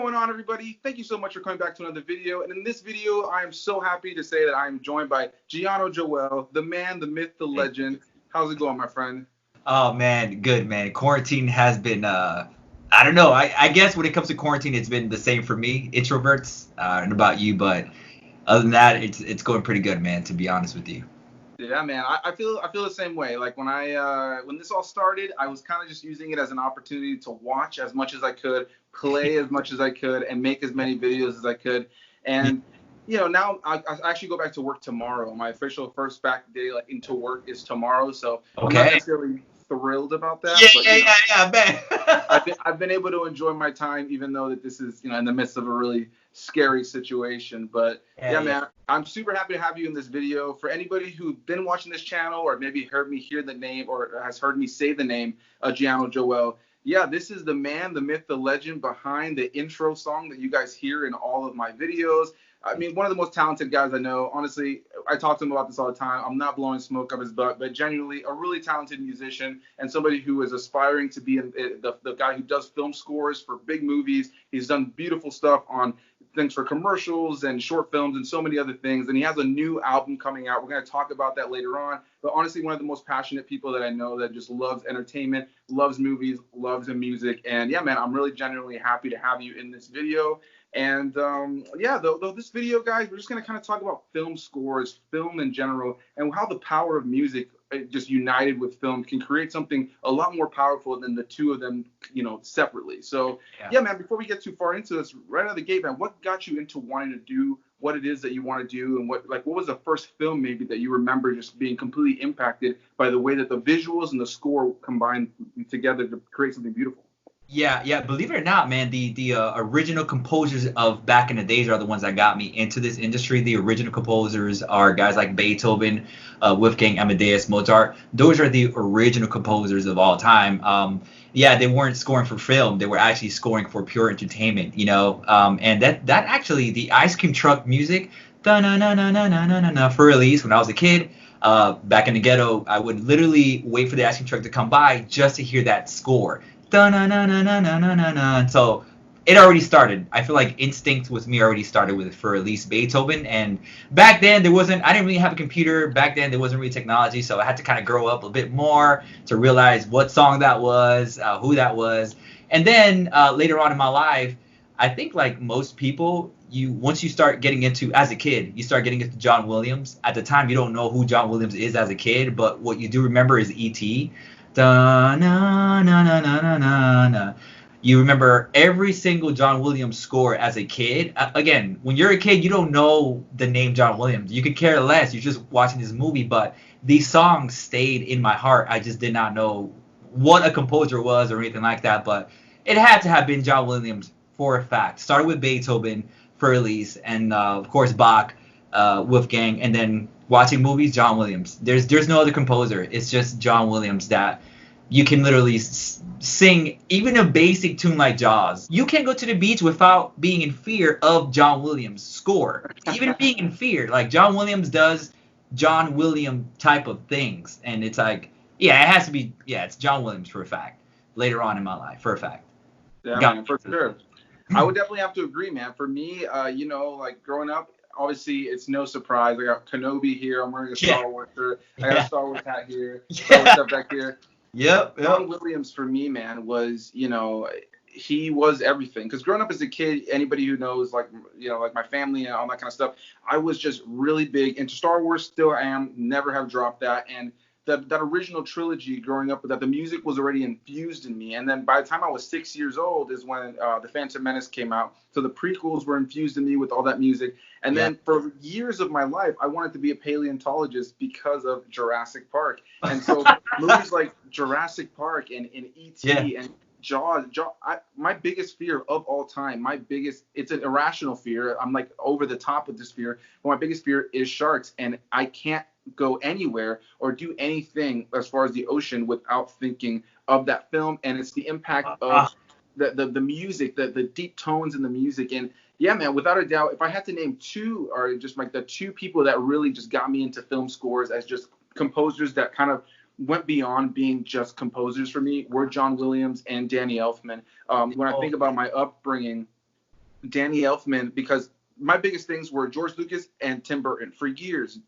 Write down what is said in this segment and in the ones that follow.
going on, everybody? Thank you so much for coming back to another video. And in this video, I am so happy to say that I am joined by Jiano Joel, the man, the myth, the legend. How's it going, my friend? Oh man, good man. Quarantine has been I don't know. I guess when it comes to quarantine, it's been the same for me, introverts. I don't know about you, but other than that, it's going pretty good, man, to be honest with you. Yeah, man. I feel the same way. Like when this all started, I was kind of just using it as an opportunity to watch as much as I could, play as much as I could, and make as many videos as I could. And now I actually go back to work tomorrow. My official first back day like into work is tomorrow, so I'm not Okay. necessarily thrilled about that. Yeah, But yeah, yeah, yeah, I've man. been, I've been able to enjoy my time, even though that this is in the midst of a really scary situation. But Yeah, yeah, yeah. man, I'm super happy to have you in this video. For anybody who's been watching this channel or maybe heard me hear the name or has heard me say the name Jiano Joel, yeah, this is the man, the myth, the legend behind the intro song that you guys hear in all of my videos. I mean, one of the most talented guys I know. Honestly, I talk to him about this all the time. I'm not blowing smoke up his butt, but genuinely a really talented musician and somebody who is aspiring to be the guy who does film scores for big movies. He's done beautiful stuff on things for commercials and short films and so many other things. And he has a new album coming out. We're going to talk about that later on. But honestly, one of the most passionate people that I know that just loves entertainment, loves movies, loves the music. And yeah, man, I'm really genuinely happy to have you in this video. And yeah, though this video, guys, we're just going to kind of talk about film scores, film in general, and how the power of music just united with film can create something a lot more powerful than the two of them, separately. So Yeah. yeah, man, before we get too far into this, right out of the gate, man, what got you into wanting to do what it is that you want to do, and what was the first film maybe that you remember just being completely impacted by the way that the visuals and the score combined together to create something beautiful? Yeah, yeah. Believe it or not, man, the original composers of back in the days are the ones that got me into this industry. The original composers are guys like Beethoven, Wolfgang Amadeus Mozart. Those are the original composers of all time. Yeah, they weren't scoring for film; they were actually scoring for pure entertainment. And that actually the ice cream truck music, da na na na na na na na for release when I was a kid. Back in the ghetto, I would literally wait for the ice cream truck to come by just to hear that score. So it already started. I feel like instinct with me already started with for at least Beethoven. And back then I didn't really have a computer. Back then there wasn't really technology, so I had to kind of grow up a bit more to realize what song that was, who that was. And then later on in my life, I think like most people, once you start getting into as a kid, you start getting into John Williams. At the time, you don't know who John Williams is as a kid, but what you do remember is E.T. Da na na na na na na na. You remember every single John Williams score as a kid. Again, when you're a kid, you don't know the name John Williams. You could care less. You're just watching this movie, but these songs stayed in my heart. I just did not know what a composer was or anything like that, but it had to have been John Williams for a fact. Started with Beethoven, Furley's, and of course Bach, Wolfgang, and then watching movies, John Williams. There's no other composer. It's just John Williams that you can literally sing even a basic tune like Jaws. You can't go to the beach without being in fear of John Williams' score. Even being in fear, like John Williams does John Williams type of things, and it's like, yeah, it has to be, yeah, it's John Williams for a fact. Later on in my life, for a fact. Yeah, Got man, for sure. I would definitely have to agree, man. For me, like growing up, obviously it's no surprise. I got Kenobi here. I'm wearing a yeah, Star Wars shirt. I got a yeah, Star Wars hat here. Star Wars yeah. stuff back here. Yep, John yep. Williams for me, man, was he was everything. Because growing up as a kid, anybody who knows like my family and all that kind of stuff, I was just really big into Star Wars. Still am. Never have dropped that. And that original trilogy growing up, that the music was already infused in me. And then by the time I was 6 years old is when the Phantom Menace came out. So the prequels were infused in me with all that music. And Yeah. then for years of my life, I wanted to be a paleontologist because of Jurassic Park. And so movies like Jurassic Park and Yeah. E.T. and Jaws, my biggest fear of all time, it's an irrational fear. I'm like over the top with this fear, but my biggest fear is sharks. And I can't go anywhere or do anything as far as the ocean without thinking of that film. And it's the impact of Uh, the music, the deep tones in the music. And yeah, man, without a doubt, if I had to name two, or just like the two people that really just got me into film scores as just composers that kind of went beyond being just composers for me, were John Williams and Danny Elfman. When I oh, think about my upbringing, Danny Elfman, because my biggest things were George Lucas and Tim Burton for years.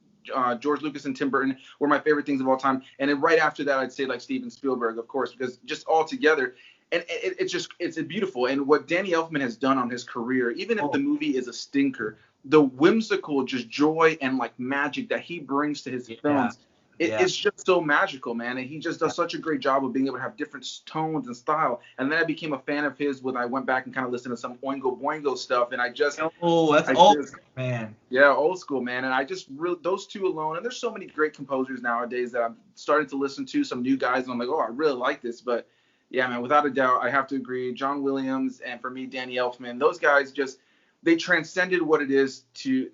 George Lucas and Tim Burton were my favorite things of all time, and then right after that, I'd say like Steven Spielberg, of course, because just all together, and it's beautiful. And what Danny Elfman has done on his career, even if the movie is a stinker, the whimsical just joy and like magic that he brings to his films. It's just so magical, man. And he just does such a great job of being able to have different tones and style. And then I became a fan of his when I went back and kind of listened to some Oingo Boingo stuff. And that's old, man. Yeah, old school, man. And I just really, those two alone, and there's so many great composers nowadays that I'm starting to listen to, some new guys, and I'm like, oh, I really like this. But yeah, man, without a doubt, I have to agree. John Williams and for me, Danny Elfman, those guys just, they transcended what it is to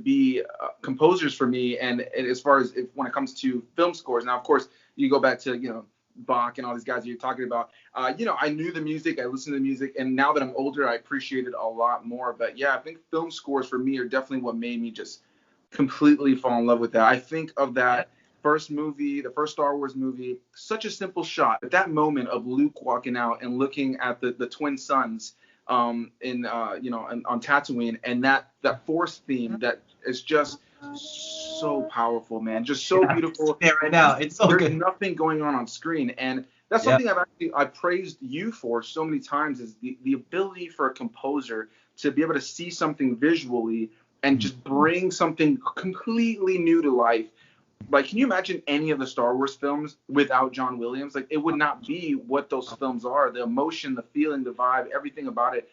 be composers for me. And as far as when it comes to film scores, now of course you go back to Bach and all these guys you're talking about. I knew the music, I listened to the music, and now that I'm older, I appreciate it a lot more. But yeah, I think film scores for me are definitely what made me just completely fall in love with that. I think of that first movie, the first Star Wars movie, such a simple shot. At that moment of Luke walking out and looking at the twin suns on Tatooine, and that Force theme that is just so powerful, man, just so beautiful. Yeah, right now it's so There's good. nothing going on screen, and that's something I've praised you for so many times, is the ability for a composer to be able to see something visually and just bring something completely new to life. Like, can you imagine any of the Star Wars films without John Williams? Like, it would not be what those films are. The emotion, the feeling, the vibe, everything about it.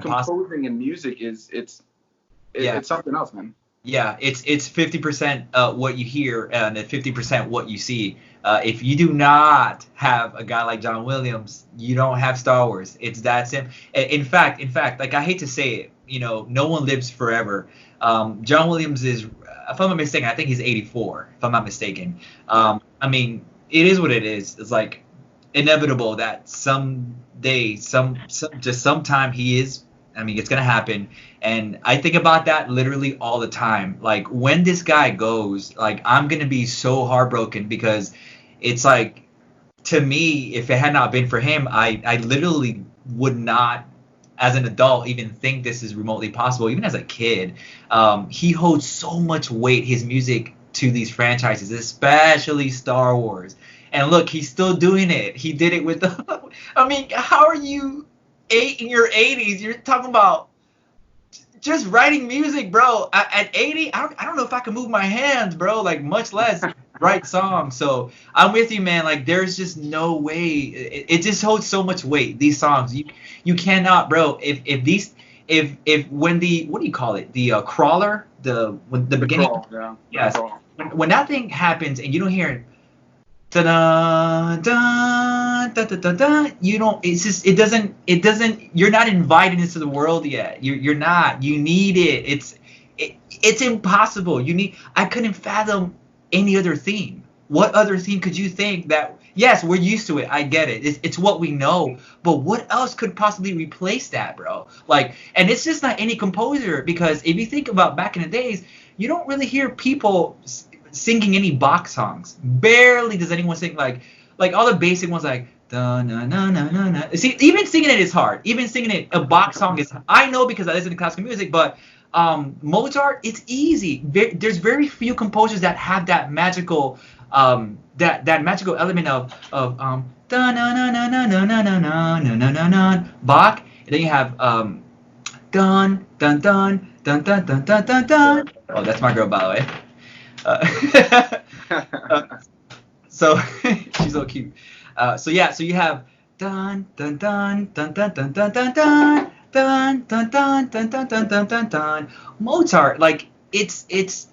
Composing and music it's something else, man. Yeah, it's 50% what you hear and 50% what you see. If you do not have a guy like John Williams, you don't have Star Wars. It's that simple. In fact, like, I hate to say it, no one lives forever. John Williams is, if I'm not mistaken, I think he's 84, if I'm not mistaken. I mean, it is what it is. It's like inevitable that someday, sometime he is. I mean, it's going to happen. And I think about that literally all the time. Like, when this guy goes, like, I'm going to be so heartbroken, because it's like, to me, if it had not been for him, I literally would not, as an adult, even think this is remotely possible. Even as a kid, he holds so much weight, his music, to these franchises, especially Star Wars. And look, he's still doing it. He did it with I mean, how are you in your 80s? You're talking about just writing music, bro. At 80, I don't know if I can move my hands, bro. Like, much less write songs. So I'm with you, man. Like, there's just no way. It just holds so much weight. These songs, you cannot, bro. If when the, what do you call it? The crawler, the beginning. Crawl, yes. When that thing happens and you don't hear it, da da da da da da, you don't. It's just, it doesn't. You're not invited into the world yet. You're not. You need it. It's impossible. I couldn't fathom any other theme. What other theme could you think that? Yes, we're used to it. I get it. It's what we know. But what else could possibly replace that, bro? Like, and it's just not any composer, because if you think about back in the days, you don't really hear people singing any Bach songs. Barely does anyone sing like all the basic ones, like da na na na na na. See, even singing it is hard. Even singing it, a Bach song is. I know because I listen to classical music, but Mozart, it's easy. There's very few composers that have that magical that magical element of da na na na na na na na na na na na. Bach, and then you have dun dun dun dun dun dun dun dun dun. Oh, that's my girl, by the way. So she's so cute. So you have dun dun dun dun dun dun dun dun dun dun dun dun dun dun dun dun dun dun. Mozart, like, it's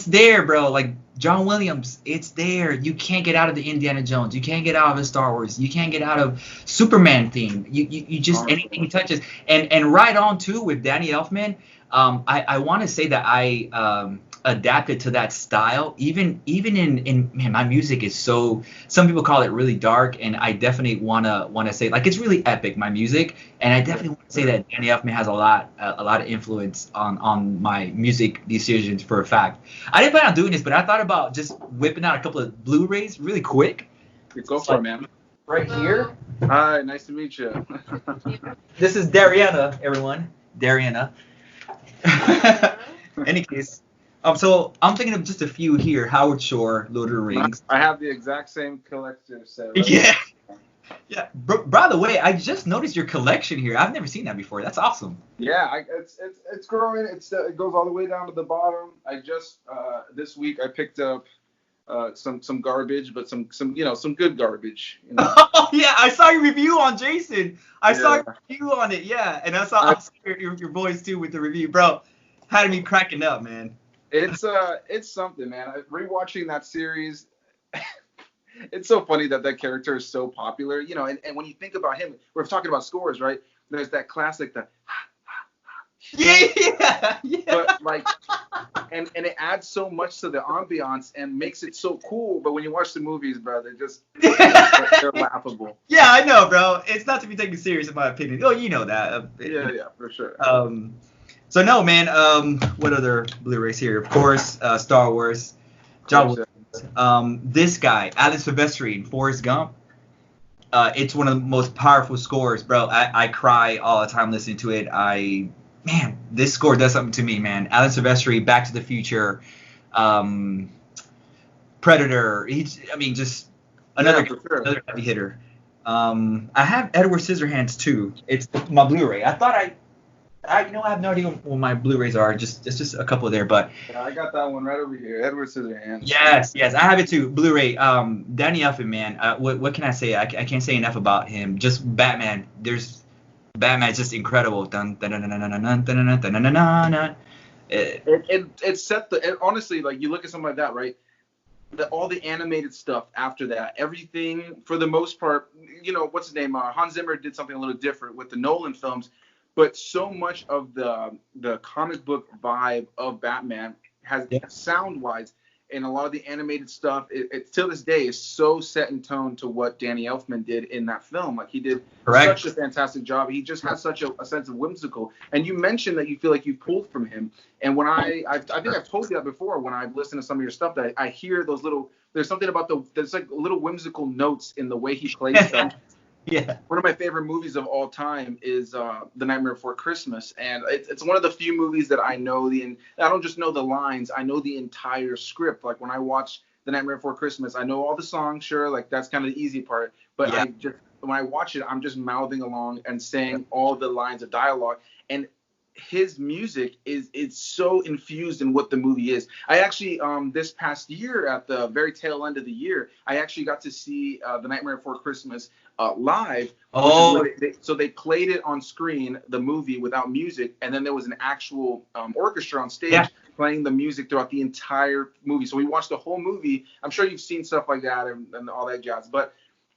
there, bro. Like, John Williams, it's there. You can't get out of the Indiana Jones. You can't get out of the Star Wars. You can't get out of Superman theme. You just, anything he touches. And right on too with Danny Elfman. I want to say that I adapted to that style. Even in man, my music is so, some people call it really dark, and I definitely wanna say, like, it's really epic, my music, and I definitely want to say that Danny Elfman has a lot of influence on my music decisions, for a fact. I didn't plan on doing this, but I thought about just whipping out a couple of Blu-rays really quick. Go for it, man. Right here, Hi, nice to meet you. This is Dariana, everyone. Dariana. Any case, so I'm thinking of just a few here. Howard Shore, Lord of the Rings. I have the exact same collector set. Yeah. Yeah. By the way, I just noticed your collection here. I've never seen that before. That's awesome. Yeah, it's growing. It goes all the way down to the bottom. I just this week I picked up some garbage, but some some good garbage. You know? Oh yeah, I saw your review on Jason. I saw Yeah. your review on it, yeah, and I saw your boys too with the review, bro. Had me cracking up, man. It's something, man. Rewatching that series, it's so funny that character is so popular, you know. And when you think about him, we're talking about scores, right? There's that classic, Yeah. but like, and it adds so much to the ambiance and makes it so cool. But when you watch the movies, bro, they're laughable. Yeah, I know, bro. It's not to be taken serious in my opinion. Oh, you know that. Yeah, for sure. So no, man. What other Blu-rays here? Of course, Star Wars. John Williams. This guy, Alan Silvestri in Forrest Gump. It's one of the most powerful scores, bro. I cry all the time listening to it. Man, this score does something to me, man. Alan Silvestri, Back to the Future, Predator. Just another heavy hitter. I have Edward Scissorhands too. It's my Blu-ray. I have no idea what my Blu-rays are. It's just a couple there, but yeah, I got that one right over here, Edward Scissorhands. Yes, I have it too. Blu-ray. Danny Elfman, man. What can I say? I can't say enough about him. Just Batman. Batman is just incredible. Dun dun dun dun dun dun dun dun dun dun dun. It set honestly, like you look at something like that, right? All the animated stuff after that, everything for the most part, you know, what's his name? Hans Zimmer did something a little different with the Nolan films, but so much of the comic book vibe of Batman has sound-wise, and a lot of the animated stuff, it till this day is so set in tone to what Danny Elfman did in that film. Like he did such a fantastic job. He just has such a sense of whimsical. And you mentioned that you feel like you pulled from him. And when I think I've told you that before, when I've listened to some of your stuff, that I hear those little, there's something about there's like little whimsical notes in the way he plays stuff. Yeah. One of my favorite movies of all time is The Nightmare Before Christmas, and it's one of the few movies that I know I don't just know the lines, I know the entire script. Like when I watch The Nightmare Before Christmas, I know all the songs, sure, like that's kind of the easy part, but when I watch it, I'm just mouthing along and saying all the lines of dialogue, and his music is so infused in what the movie is. I actually this past year, at the very tail end of the year, I actually got to see The Nightmare Before Christmas live. Oh. So they played it on screen, the movie, without music, and then there was an actual orchestra on stage playing the music throughout the entire movie. So we watched the whole movie. I'm sure you've seen stuff like that and all that jazz. But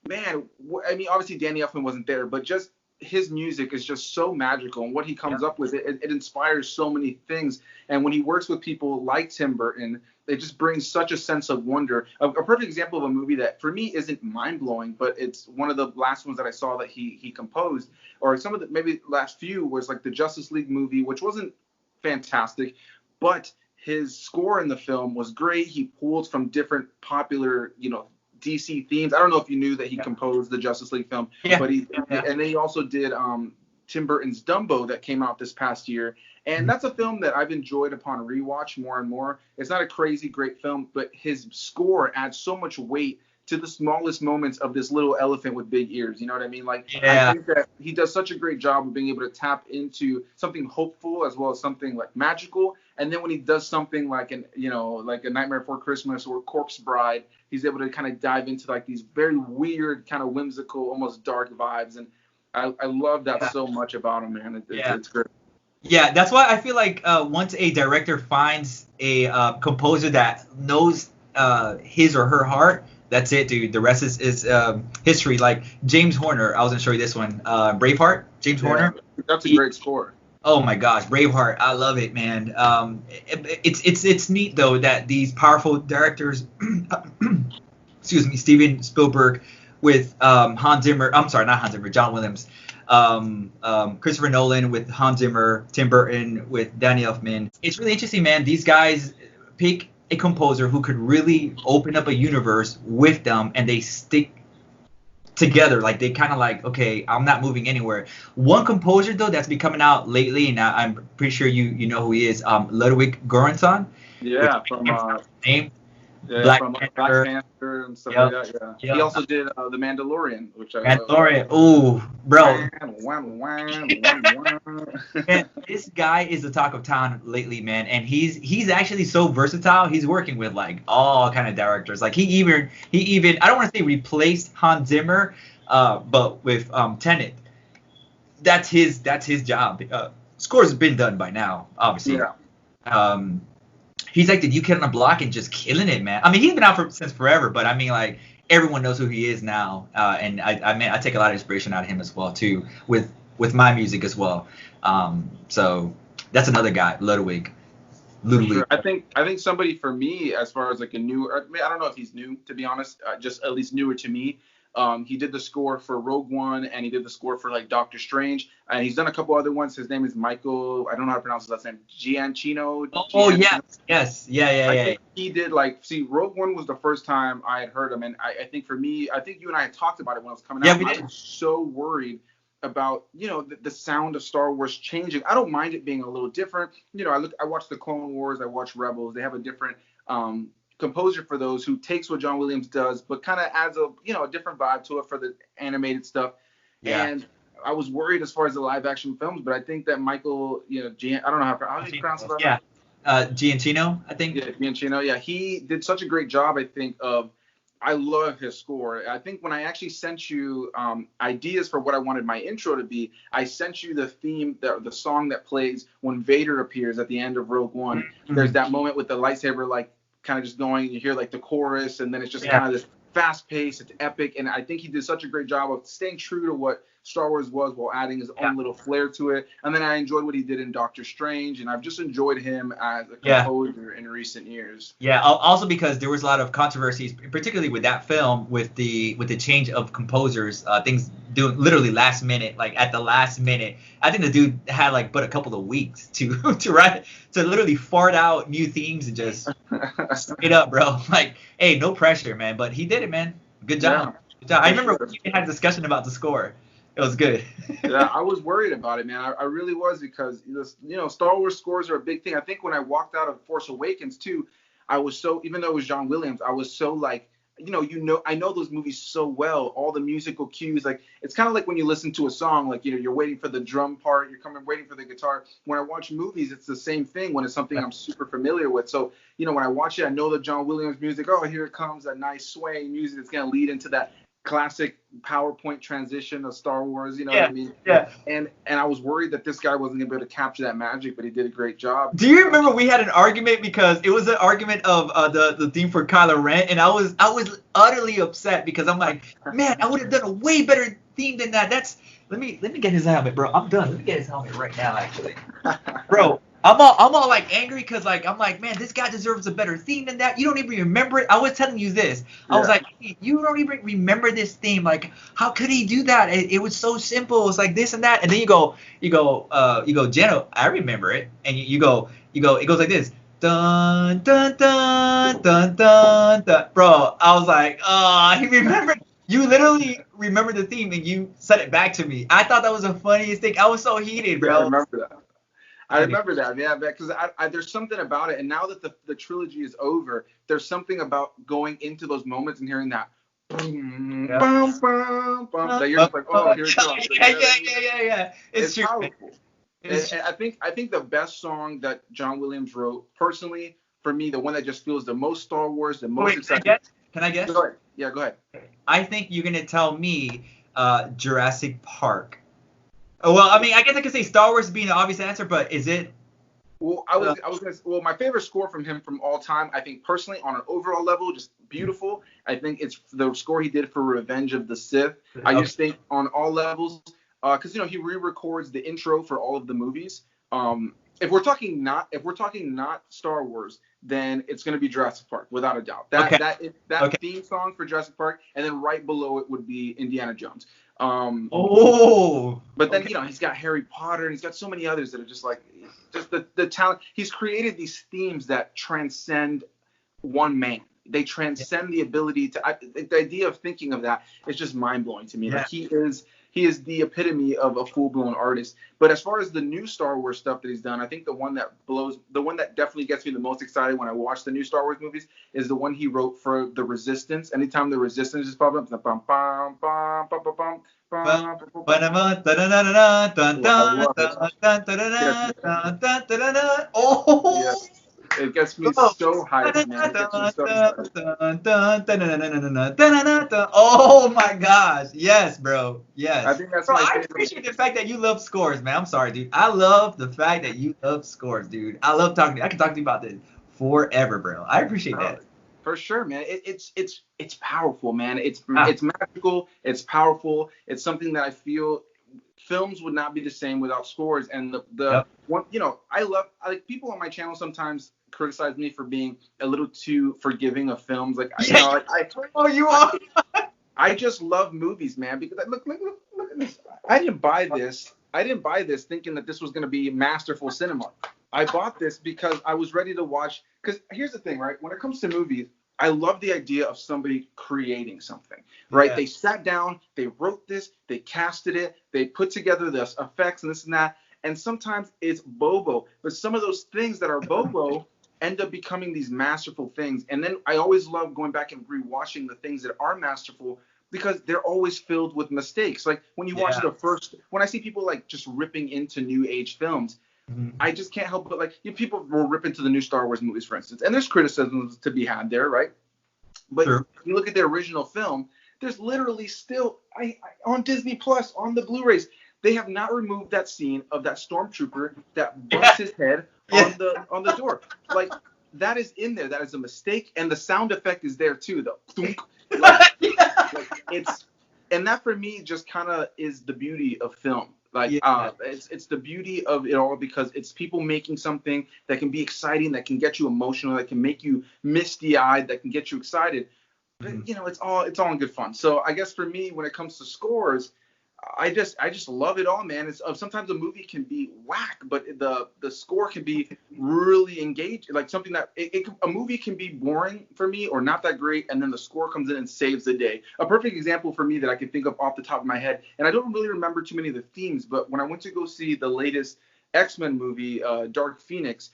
man, I mean, obviously Danny Elfman wasn't there, but just his music is just so magical, and what he comes up with, it inspires so many things. And when he works with people like Tim Burton, it just brings such a sense of wonder. A perfect example of a movie that for me isn't mind-blowing, but it's one of the last ones that I saw that he composed, or some of the maybe last few, was like the Justice League movie, which wasn't fantastic, but his score in the film was great. He pulled from different popular, DC themes. I don't know if you knew that he composed the Justice League film, but and then he also did Tim Burton's Dumbo that came out this past year, and that's a film that I've enjoyed upon rewatch more and more. It's not a crazy great film, but his score adds so much weight to the smallest moments of this little elephant with big ears. You know what I mean? Like, I think that he does such a great job of being able to tap into something hopeful as well as something like magical. And then when he does something like like A Nightmare Before Christmas or Corpse Bride, he's able to kind of dive into like these very weird, kind of whimsical, almost dark vibes. And I love that so much about him, man. It's great. Yeah, that's why I feel like once a director finds a composer that knows his or her heart, that's it, dude. The rest is history. Like James Horner, I was gonna show you this one. Braveheart, James Horner. That's a great score. Oh my gosh, Braveheart, I love it, man. It's neat though that these powerful directors, excuse me, Steven Spielberg with Hans Zimmer. I'm sorry, not Hans Zimmer, John Williams. Christopher Nolan with Hans Zimmer, Tim Burton with Danny Elfman. It's really interesting, man. These guys pick a composer who could really open up a universe with them, and they stick together. Like they kind of like, okay, I'm not moving anywhere. One composer though that's been coming out lately, and I'm pretty sure you know who he is, Ludwig Göransson, which Yeah, from name yeah, Black from Black Panther. Panther and stuff like Yep. that. Yeah, he Yep. also did The Mandalorian, which I Mandalorian. Ooh, bro. wham, wham, wham, wham, Man, wham. this guy is the talk of town lately, man, and he's actually so versatile. He's working with like all kind of directors. Like he even I don't want to say replaced Hans Zimmer, but with Tenet, that's his job. Scores have been done by now, obviously. Yeah. Um, he's like the new kid on the block and just killing it, man. I mean, he's been out since forever, but I mean, like everyone knows who he is now, and I mean, I take a lot of inspiration out of him as well too, with my music as well. So that's another guy, Ludwig. Sure. I think somebody for me, as far as like a new, I mean, I don't know if he's new, to be honest, just at least newer to me. He did the score for Rogue One, and he did the score for like Doctor Strange, and he's done a couple other ones. His name is Michael. I don't know how to pronounce his last name. Giancino. Oh yes, yeah. I think he did like, see, Rogue One was the first time I had heard him, and I think for me, I think you and I had talked about it when it was coming Yeah, out. we I did. was so worried about the sound of Star Wars changing. I don't mind it being a little different. I watched the Clone Wars, I watched Rebels. They have a different composer for those who takes what John Williams does, but kind of adds a different vibe to it for the animated stuff. Yeah. And I was worried as far as the live action films, but I think that Michael, I don't know how do you pronounce it. Yeah. Giancino, I think. Yeah, Giancino. Yeah, he did such a great job, I think, I love his score. I think when I actually sent you ideas for what I wanted my intro to be, I sent you the theme, the song that plays when Vader appears at the end of Rogue One. Mm-hmm. There's that moment with the lightsaber, like, kind of just going, you hear, like, the chorus, and then it's just kind of this fast pace, it's epic, and I think he did such a great job of staying true to what Star Wars was while adding his own little flair to it. And then I enjoyed what he did in Doctor Strange, and I've just enjoyed him as a composer in recent years. Yeah, also because there was a lot of controversies, particularly with that film, with the change of composers, things doing literally last minute, like at the last minute. I think the dude had like but a couple of weeks to write, to literally fart out new themes and just straight up, bro. Like, hey, no pressure, man. But he did it, man. Good job. Yeah, good job. I remember we had a discussion about the score. It was good. Yeah, I was worried about it, man. I really was, because Star Wars scores are a big thing. I think when I walked out of Force Awakens too, I was so, even though it was John Williams, I was so like, I know those movies so well, all the musical cues. Like, it's kind of like when you listen to a song, like, you're waiting for the drum part, waiting for the guitar. When I watch movies, it's the same thing when it's something I'm super familiar with. So, when I watch it, I know the John Williams music. Oh, here it comes, that nice swaying music that's going to lead into that classic PowerPoint transition of Star Wars, what I mean? Yeah. And I was worried that this guy wasn't gonna be able to capture that magic, but he did a great job. Do you remember we had an argument, because it was an argument of the theme for Kylo Ren, and I was utterly upset because I'm like, man, I would have done a way better theme than that. Let me get his helmet, bro. I'm done. Let me get his helmet right now, actually. Bro, I'm all like angry because like I'm like, man, this guy deserves a better theme than that. You don't even remember it. I was telling you this. I was like, hey, you don't even remember this theme. Like, how could he do that? It was so simple. It's like this and that. And then you go, Jiano, I remember it. And you go, it goes like this. Dun dun dun dun dun dun. Bro, I was like, he remembered. You literally remember the theme and you said it back to me. I thought that was the funniest thing. I was so heated, bro. Yeah, I remember that. Yeah, because there's something about it. And now that the trilogy is over, there's something about going into those moments and hearing that boom, bum, bum, bum, that you're just like, oh, here it comes. Yeah. It's true. Powerful. And I think the best song that John Williams wrote, personally, for me, the one that just feels the most Star Wars, the most exciting. Can I guess? Go ahead. Yeah, go ahead. I think you're gonna tell me Jurassic Park. Oh, well, I mean, I guess I could say Star Wars being the obvious answer, but is it? Well, I was gonna. Well, my favorite score from him from all time, I think personally, on an overall level, just beautiful. I think it's the score he did for Revenge of the Sith. Okay. I just think on all levels, because he re-records the intro for all of the movies. If we're talking not Star Wars, then it's going to be Jurassic Park without a doubt. That theme song for Jurassic Park, and then right below it would be Indiana Jones. But then he's got Harry Potter, and he's got so many others that are just like the talent. He's created these themes that transcend one man. they transcend the ability to. The idea of thinking of that is just mind blowing to me. Yeah. Like he is the epitome of a full blown artist. But as far as the new Star Wars stuff that he's done, I think the one that definitely gets me the most excited when I watch the new Star Wars movies is the one he wrote for the Resistance. Anytime the Resistance is popping up, it's like bum bum bum bum bum bum. I love it. Yeah, Oh, it gets me oh so hyped, man. It gets me so excited. oh my gosh. Yes, bro. I Yes. think that's Bro, my I favorite. appreciate the fact that you love scores, man. I'm sorry, dude. I love the fact that you love scores, dude. I love talking to you. I can talk to you about this forever, bro. I appreciate No, that. for sure, man. It's powerful, man. Ah, It's magical. It's powerful. It's something that I feel films would not be the same without scores. And the yep. one, like people on my channel sometimes criticize me for being a little too forgiving of films. Like Yeah, like oh, you I are. I just love movies, man. Because look at this. I didn't buy this. I didn't buy this thinking that this was going to be masterful cinema. I bought this because I was ready to watch. Because here's the thing, right? When it comes to movies, I love the idea of somebody creating something, right? Yeah. They sat down, they wrote this, they casted it, they put together the effects and this and that. And sometimes it's bobo, but some of those things that are bobo end up becoming these masterful things. And then I always love going back and rewatching the things that are masterful because they're always filled with mistakes. Like when you watch Yeah. when I see people like just ripping into new age films, Mhm. I just can't help but like people will rip into the new Star Wars movies, for instance, and there's criticisms to be had there, right? But True. if you look at the original film, there's literally still on Disney Plus on the Blu-rays, they have not removed that scene of that stormtrooper that bumps his head Yeah. on the door. Like that is in there. That is a mistake, and the sound effect is there too. The thunk. Yeah. Like it's and that for me just kind of is the beauty of film. Like Yeah. it's the beauty of it all because it's people making something that can be exciting, that can get you emotional, that can make you misty-eyed, that can get you excited. But Mhm. it's all in good fun. So I guess for me, when it comes to scores, I just love it all, man. It's sometimes a movie can be whack, but the score can be really engaged. Like something that a movie can be boring for me or not that great, and then the score comes in and saves the day. A perfect example for me that I can think of off the top of my head, and I don't really remember too many of the themes, but when I went to go see the latest X-Men movie, Dark Phoenix,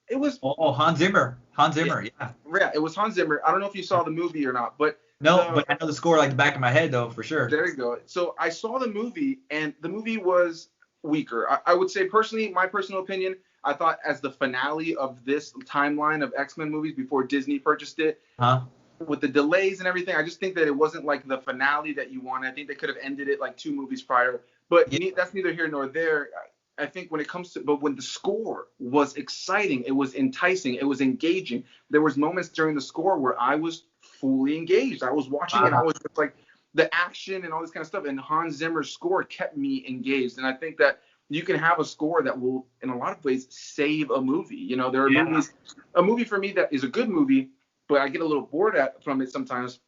it was Oh, Hans Zimmer. Hans Zimmer. Yeah. yeah, it was Hans Zimmer. I don't know if you saw the movie or not, but No, the but I know the score like the back of my head though, for sure. there you go. So I saw the movie, and the movie was weaker. I would say personally, my personal opinion, I thought as the finale of this timeline of X-Men movies before Disney purchased it, Huh? with the delays and everything, I just think that it wasn't like the finale that you wanted. I think they could have ended it like 2 movies prior. But Yeah. that's neither here nor there. I think when it comes to, but when the score was exciting, it was enticing, it was engaging. There was moments during the score where I was fully engaged. I was watching and I was just like the action and all this kind of stuff. And Hans Zimmer's score kept me engaged. And I think that you can have a score that will, in a lot of ways, save a movie. There are Yeah. movies. A movie for me that is a good movie, but I get a little bored from it sometimes.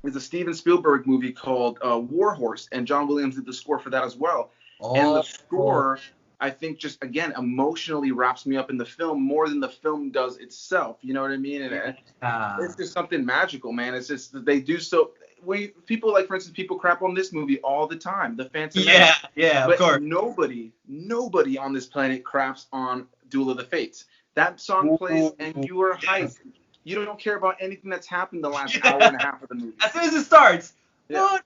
Is a Steven Spielberg movie called War Horse, and John Williams did the score for that as well. And the Oh. score, I think, just again emotionally wraps me up in the film more than the film does itself. You know what I mean? And it's just something magical, man. It's just that they do so. People like, for instance, people crap on this movie all the time, The Phantom Menace. Yeah, of But course. nobody on this planet craps on Duel of the Fates. That song plays, and you are hyped. You don't care about anything that's happened the last hour and a half of the movie. As soon as it starts, Yeah.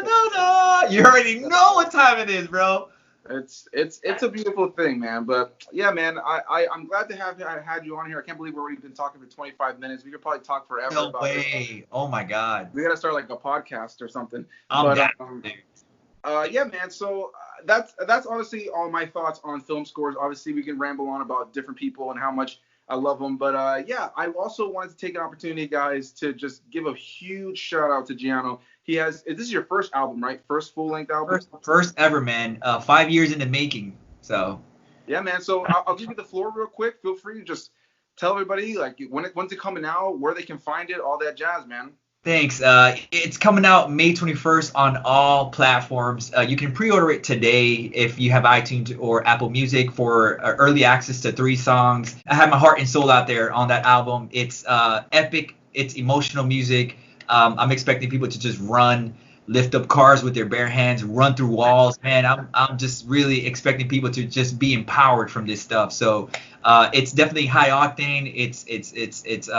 no, you already know what time it is, bro. It's a beautiful thing, man. But yeah, man, I'm glad to have had you on here. I can't believe we've already been talking for 25 minutes. We could probably talk forever No about this. way. Oh my God. We gotta start like a podcast or something. I'm down, But dude. yeah, man. So that's honestly all my thoughts on film scores. Obviously, we can ramble on about different people and how much I love them. But yeah, I also wanted to take an opportunity, guys, to just give a huge shout out to Jiano. This is your first album, right? First full length album. First ever, man. 5 years in the making. So. Yeah, man. So I'll give you the floor real quick. Feel free to just tell everybody like when's it coming out, where they can find it, all that jazz, man. Thanks. It's coming out May 21st on all platforms. You can pre-order it today if you have iTunes or Apple Music for early access to 3 songs. I have my heart and soul out there on that album. It's epic. It's emotional music. I'm expecting people to just run, lift up cars with their bare hands, run through walls. Man, I'm just really expecting people to just be empowered from this stuff. So it's definitely high octane. It's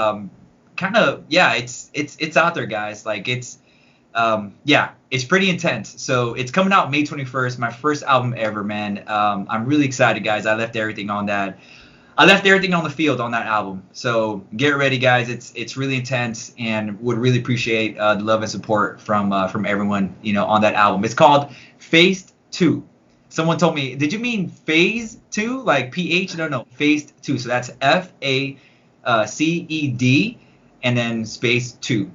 kind of, yeah, it's out there, guys. Like yeah, it's pretty intense. So it's coming out May 21st, my first album ever, man. I'm really excited, guys. I left everything on that. I left everything on the field on that album. So get ready, guys. It's really intense, and would really appreciate the love and support from everyone, on that album. It's called Phase 2. Someone told me, did you mean Phase 2? Like PH? No, Phase 2. So that's FACED and then space 2.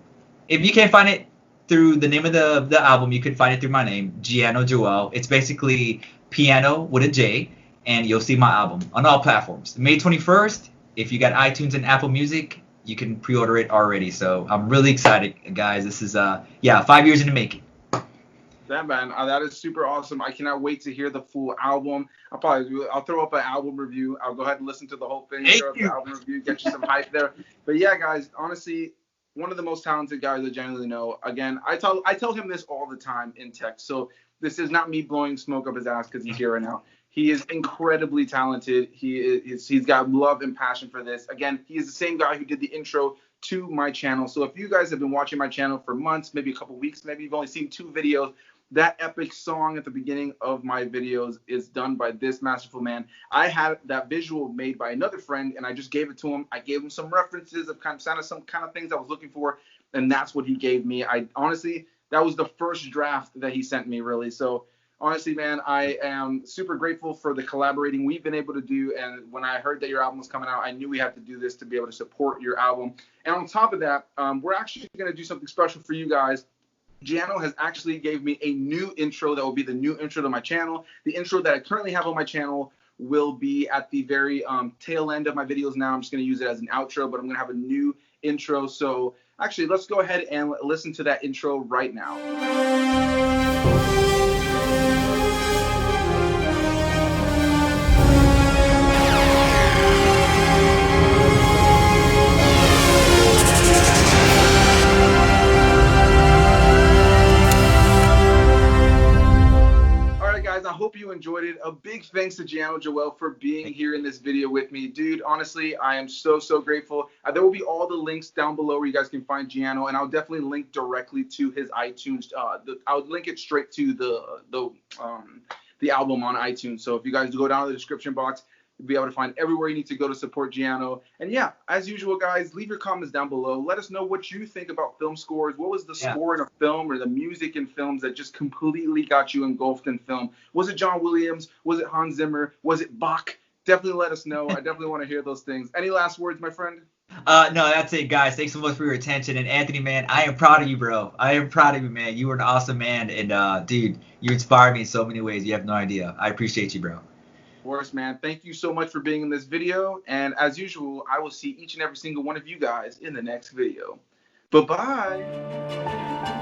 If you can't find it through the name of the album, you can find it through my name, Jiano Joel. It's basically piano with a J, and you'll see my album on all platforms. May 21st, if you got iTunes and Apple Music, you can pre-order it already. So I'm really excited, guys. This is 5 years in the making. That, man, that is super awesome. I cannot wait to hear the full album. I'll throw up an album review. I'll go ahead and listen to the whole thing. Throw up the album review, get you some hype there. But yeah, guys, honestly, one of the most talented guys I genuinely know. Again, I tell him this all the time in text. So this is not me blowing smoke up his ass because he's here right now. He is incredibly talented. He's got love and passion for this. Again, he is the same guy who did the intro to my channel. So if you guys have been watching my channel for months, maybe a couple weeks, maybe you've only seen 2 videos, that epic song at the beginning of my videos is done by this masterful man. I had that visual made by another friend, and I just gave it to him. I gave him some references of some kind of things I was looking for, and that's what he gave me. That was the first draft that he sent me, really. So honestly, man, I am super grateful for the collaborating we've been able to do. And when I heard that your album was coming out, I knew we had to do this to be able to support your album. And on top of that, we're actually going to do something special for you guys. Jiano has actually gave me a new intro that will be the new intro to my channel. The intro that I currently have on my channel will be at the very tail end of my videos now. I'm just going to use it as an outro, but I'm going to have a new intro. So actually, let's go ahead and listen to that intro right now. I hope you enjoyed it. A big thanks to Jiano Joel for being here in this video with me. Dude, honestly, I am so grateful. There will be all the links down below where you guys can find Jiano, and I'll definitely link directly to his iTunes. I'll link it straight to the album on iTunes. So if you guys go down to the description box, you'll be able to find everywhere you need to go to support Jiano. And yeah, as usual, guys, leave your comments down below. Let us know what you think about film scores. What was the score in a film or the music in films that just completely got you engulfed in film? Was it John Williams? Was it Hans Zimmer? Was it Bach? Definitely let us know. I definitely want to hear those things. Any last words, my friend? No, that's it, guys. Thanks so much for your attention. And Anthony, man, I am proud of you, bro. I am proud of you, man. You were an awesome man. And, dude, you inspired me in so many ways. You have no idea. I appreciate you, bro. Of course, man. Thank you so much for being in this video. And as usual, I will see each and every single one of you guys in the next video. Bye-bye.